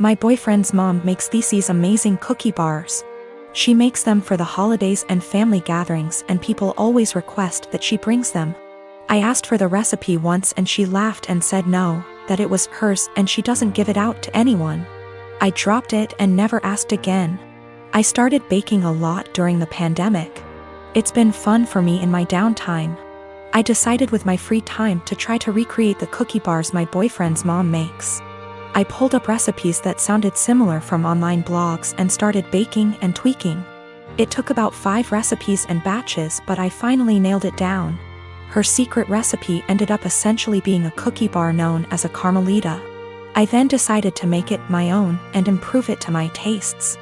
My boyfriend's mom makes these amazing cookie bars. She makes them for the holidays and family gatherings, and people always request that she brings them. I asked for the recipe once and she laughed and said no, that it was hers and she doesn't give it out to anyone. I dropped it and never asked again. I started baking a lot during the pandemic. It's been fun for me in my downtime. I decided with my free time to try to recreate the cookie bars my boyfriend's mom makes. I pulled up recipes that sounded similar from online blogs and started baking and tweaking. It took about 5 recipes and batches, but I finally nailed it down. Her secret recipe ended up essentially being a cookie bar known as a Carmelita. I then decided to make it my own and improve it to my tastes.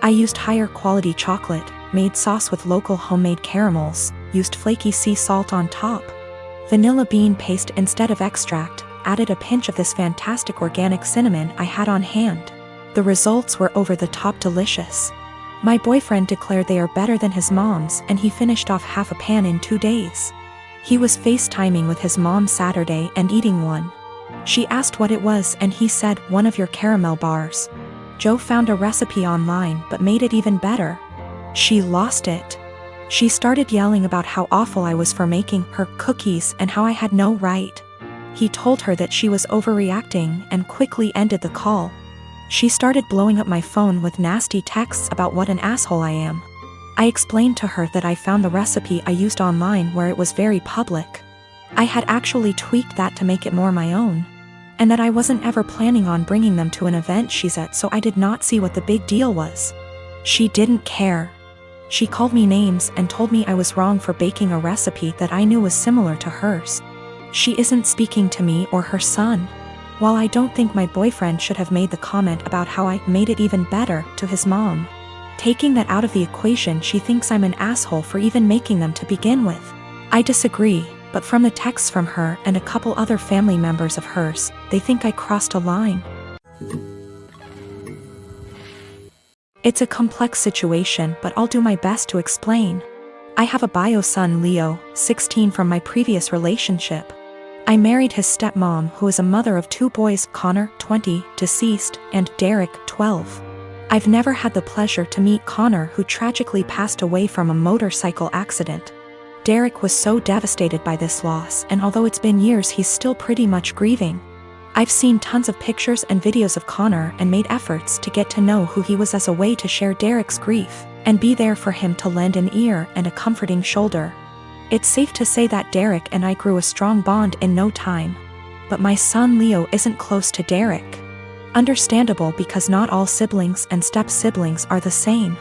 I used higher quality chocolate, made sauce with local homemade caramels, used flaky sea salt on top, vanilla bean paste instead of extract, added a pinch of this fantastic organic cinnamon I had on hand. The results were over-the-top delicious. My boyfriend declared they are better than his mom's, and he finished off half a pan in 2 days. He was FaceTiming with his mom Saturday and eating one. She asked what it was and he said, "One of your caramel bars." Joe found a recipe online but made it even better. She lost it. She started yelling about how awful I was for making her cookies and how I had no right. He told her that she was overreacting and quickly ended the call. She started blowing up my phone with nasty texts about what an asshole I am. I explained to her that I found the recipe I used online where it was very public. I had actually tweaked that to make it more my own. And that I wasn't ever planning on bringing them to an event she's at, so I did not see what the big deal was. She didn't care. She called me names and told me I was wrong for baking a recipe that I knew was similar to hers. She isn't speaking to me or her son. While I don't think my boyfriend should have made the comment about how I made it even better to his mom, taking that out of the equation, she thinks I'm an asshole for even making them to begin with. I disagree, but from the texts from her and a couple other family members of hers, they think I crossed a line. It's a complex situation, but I'll do my best to explain. I have a bio son, Leo, 16, from my previous relationship. I married his stepmom, who is a mother of 2 boys, Connor, 20, deceased, and Derek, 12. I've never had the pleasure to meet Connor, who tragically passed away from a motorcycle accident. Derek was so devastated by this loss, and although it's been years, he's still pretty much grieving. I've seen tons of pictures and videos of Connor and made efforts to get to know who he was as a way to share Derek's grief and be there for him, to lend an ear and a comforting shoulder. It's safe to say that Derek and I grew a strong bond in no time. But my son Leo isn't close to Derek. Understandable, because not all siblings and step-siblings are the same.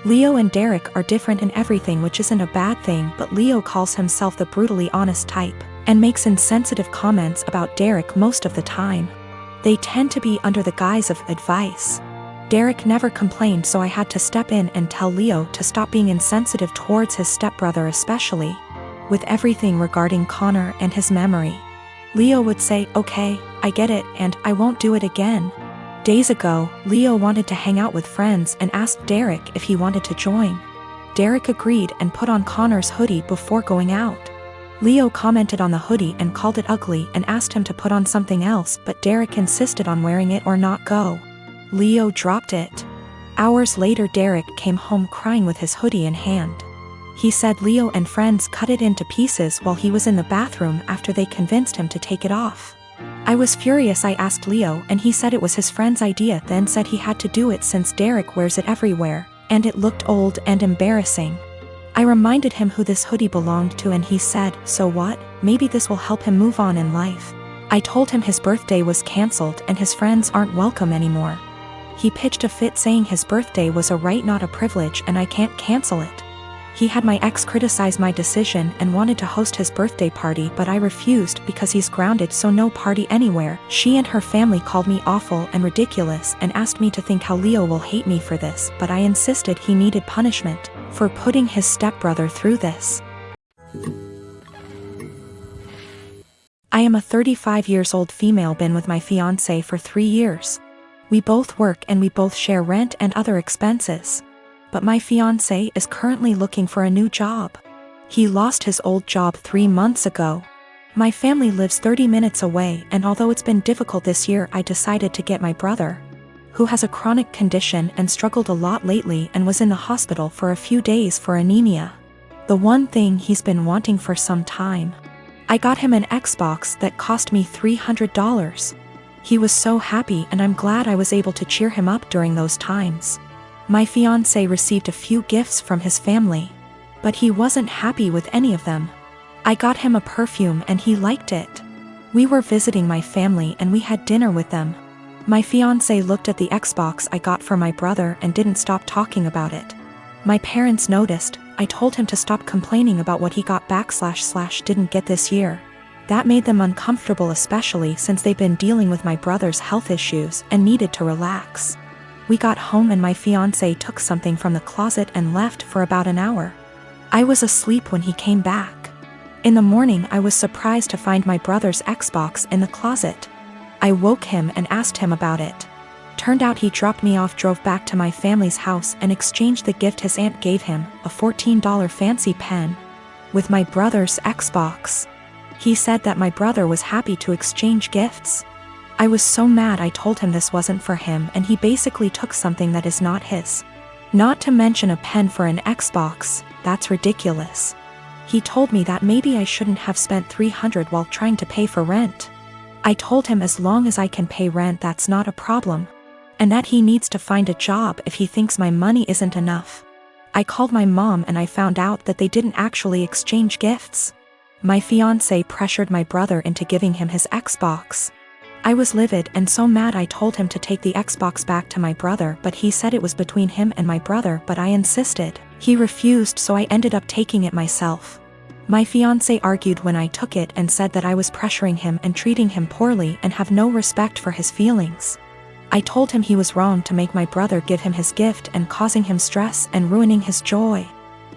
Leo and Derek are different in everything, which isn't a bad thing, but Leo calls himself the brutally honest type and makes insensitive comments about Derek most of the time. They tend to be under the guise of advice. Derek never complained, so I had to step in and tell Leo to stop being insensitive towards his stepbrother, especially with everything regarding Connor and his memory. Leo would say, "Okay, I get it, and I won't do it again." Days ago, Leo wanted to hang out with friends and asked Derek if he wanted to join. Derek agreed and put on Connor's hoodie before going out. Leo commented on the hoodie and called it ugly and asked him to put on something else, but Derek insisted on wearing it or not go. Leo dropped it. Hours later, Derek came home crying with his hoodie in hand. He said Leo and friends cut it into pieces while he was in the bathroom after they convinced him to take it off. I was furious. I asked Leo and he said it was his friend's idea, then said he had to do it since Derek wears it everywhere, and it looked old and embarrassing. I reminded him who this hoodie belonged to and he said, "So what? Maybe this will help him move on in life." I told him his birthday was cancelled and his friends aren't welcome anymore. He pitched a fit saying his birthday was a right, not a privilege, and I can't cancel it. He had my ex criticize my decision and wanted to host his birthday party, but I refused because he's grounded, so no party anywhere. She and her family called me awful and ridiculous and asked me to think how Leo will hate me for this, but I insisted he needed punishment for putting his stepbrother through this. I am a 35 years old female, been with my fiancé for 3 years. We both work and we both share rent and other expenses. But my fiancé is currently looking for a new job. He lost his old job 3 months ago. My family lives 30 minutes away, and although it's been difficult this year, I decided to get my brother. who has a chronic condition and struggled a lot lately and was in the hospital for a few days for anemia. The one thing he's been wanting for some time. I got him an Xbox that cost me $300. He was so happy and I'm glad I was able to cheer him up during those times. My fiancé received a few gifts from his family, but he wasn't happy with any of them. I got him a perfume and he liked it. We were visiting my family and we had dinner with them. My fiancé looked at the Xbox I got for my brother and didn't stop talking about it. My parents noticed. I told him to stop complaining about what he got / didn't get this year. That made them uncomfortable, especially since they've been dealing with my brother's health issues and needed to relax. We got home and my fiancé took something from the closet and left for about an hour. I was asleep when he came back. In the morning I was surprised to find my brother's Xbox in the closet. I woke him and asked him about it. Turned out he dropped me off, drove back to my family's house and exchanged the gift his aunt gave him, a $14 fancy pen, with my brother's Xbox. He said that my brother was happy to exchange gifts. I was so mad. I told him this wasn't for him and he basically took something that is not his. Not to mention a pen for an Xbox, that's ridiculous. He told me that maybe I shouldn't have spent $300 while trying to pay for rent. I told him as long as I can pay rent that's not a problem. And that he needs to find a job if he thinks my money isn't enough. I called my mom and I found out that they didn't actually exchange gifts. My fiancé pressured my brother into giving him his Xbox. I was livid and so mad. I told him to take the Xbox back to my brother, but he said it was between him and my brother, but I insisted. He refused, so I ended up taking it myself. My fiancé argued when I took it and said that I was pressuring him and treating him poorly and have no respect for his feelings. I told him he was wrong to make my brother give him his gift and causing him stress and ruining his joy.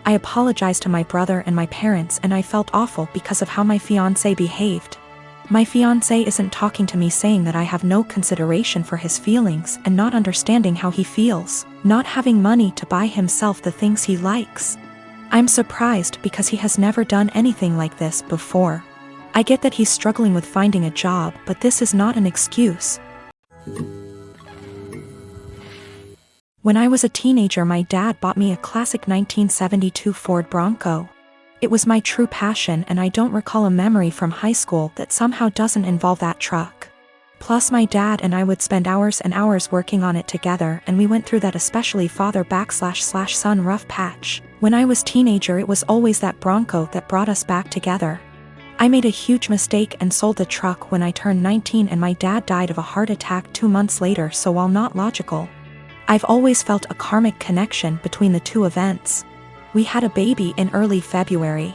I apologized to my brother and my parents and I felt awful because of how my fiancé behaved. My fiancé isn't talking to me, saying that I have no consideration for his feelings and not understanding how he feels, not having money to buy himself the things he likes. I'm surprised because he has never done anything like this before. I get that he's struggling with finding a job, but this is not an excuse. When I was a teenager, my dad bought me a classic 1972 Ford Bronco. It was my true passion and I don't recall a memory from high school that somehow doesn't involve that truck. Plus my dad and I would spend hours and hours working on it together, and we went through that especially father / son rough patch. When I was teenager it was always that Bronco that brought us back together. I made a huge mistake and sold the truck when I turned 19 and my dad died of a heart attack 2 months later, so while not logical, I've always felt a karmic connection between the two events. We had a baby in early February.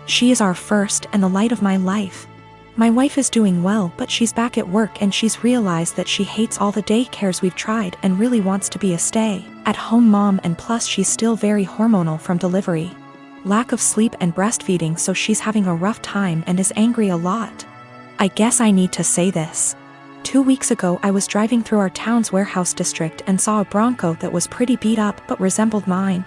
She is our first and the light of my life. My wife is doing well, but she's back at work and she's realized that she hates all the daycares we've tried and really wants to be a stay-at-home mom, and plus she's still very hormonal from delivery. Lack of sleep and breastfeeding, so she's having a rough time and is angry a lot. I guess I need to say this. 2 weeks ago I was driving through our town's warehouse district and saw a Bronco that was pretty beat up but resembled mine.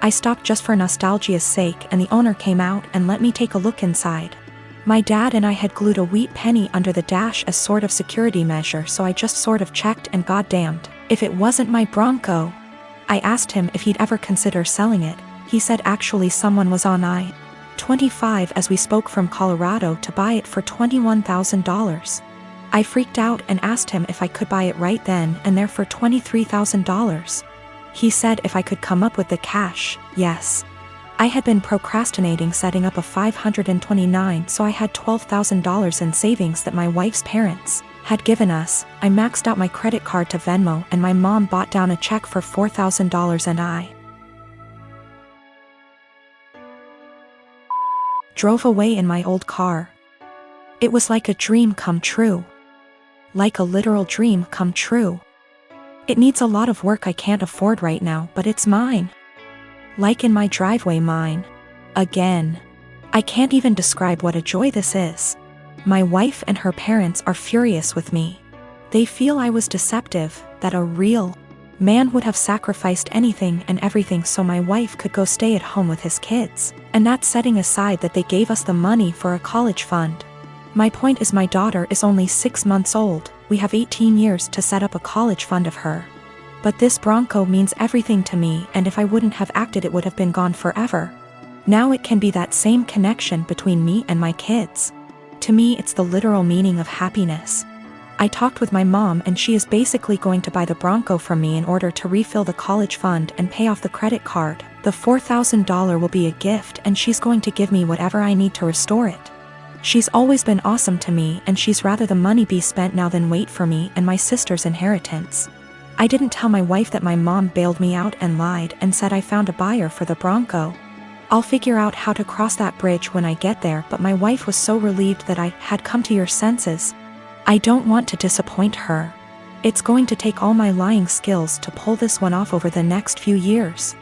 I stopped just for nostalgia's sake and the owner came out and let me take a look inside. My dad and I had glued a wheat penny under the dash as sort of security measure, so I just sort of checked, and goddamned if it wasn't my Bronco. I asked him if he'd ever consider selling it. He said actually someone was on I-25 as we spoke from Colorado to buy it for $21,000. I freaked out and asked him if I could buy it right then and there for $23,000. He said if I could come up with the cash, yes. I had been procrastinating setting up a 529, so I had $12,000 in savings that my wife's parents had given us. I maxed out my credit card to Venmo and my mom bought down a check for $4,000 and I drove away in my old car. It was like a dream come true. Like a literal dream come true. It needs a lot of work I can't afford right now, but it's mine. Like in my driveway, mine. Again. I can't even describe what a joy this is. My wife and her parents are furious with me. They feel I was deceptive, that a real man would have sacrificed anything and everything so my wife could go stay at home with his kids, and that's setting aside that they gave us the money for a college fund. My point is my daughter is only 6 months old. We have 18 years to set up a college fund of her. But this Bronco means everything to me, and if I wouldn't have acted it would have been gone forever. Now it can be that same connection between me and my kids. To me it's the literal meaning of happiness. I talked with my mom and she is basically going to buy the Bronco from me in order to refill the college fund and pay off the credit card. The $4,000 will be a gift and she's going to give me whatever I need to restore it. She's always been awesome to me and she's rather the money be spent now than wait for me and my sister's inheritance. I didn't tell my wife that my mom bailed me out and lied and said I found a buyer for the Bronco. I'll figure out how to cross that bridge when I get there, but my wife was so relieved that I had come to your senses. I don't want to disappoint her. It's going to take all my lying skills to pull this one off over the next few years.